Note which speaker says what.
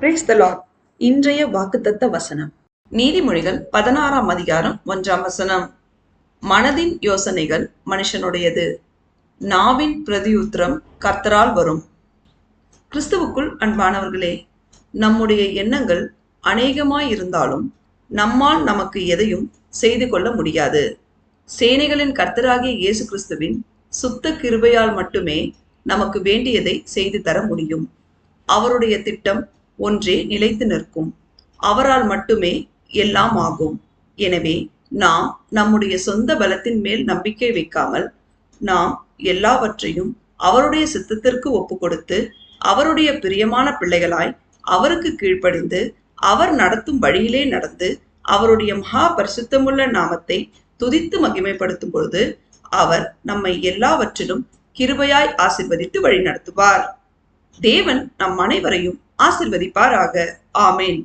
Speaker 1: Praise the Lord. இன்றைய வாக்குத்தத்த வசனம் நீதிமொழிகள் 16ஆம் அதிகாரம் 1ஆம் வசனம். மனதின் யோசனைகள் மனுஷனுடையது, நாவின் பிரதியுத்திரம் கர்த்தரால் வரும். கிறிஸ்துவுக்குள் அன்பானவர்களே, நம்முடைய எண்ணங்கள் அநேகமாயிருந்தாலும் நம்மால் நமக்கு எதையும் செய்து கொள்ள முடியாது. சேனைகளின் கர்த்தராகிய இயேசு கிறிஸ்துவின் சுத்த கிருபையால் மட்டுமே நமக்கு வேண்டியதை செய்து தர முடியும். அவருடைய திட்டம் ஒன்றே நிலைத்து நிற்கும். அவரால் மட்டுமே எல்லாம் ஆகும். எனவே நாம் நம்முடைய சொந்த பலத்தின் மேல் நம்பிக்கை வைக்காமல் நாம் எல்லாவற்றையும் அவருடைய சித்தத்திற்கு ஒப்பு கொடுத்து அவருடைய பிரியமான பிள்ளைகளாய் அவருக்கு கீழ்ப்படிந்து அவர் நடத்தும் வழியிலே நடந்து அவருடைய மகா பரிசுத்தமுள்ள நாமத்தை துதித்து மகிமைப்படுத்தும் பொழுது அவர் நம்மை எல்லாவற்றிலும் கிருபையாய் ஆசீர்வதித்து வழி நடத்துவார். தேவன் நம் அனைவரையும் ஆசீர்வதிப்பாராக. ஆமேன்.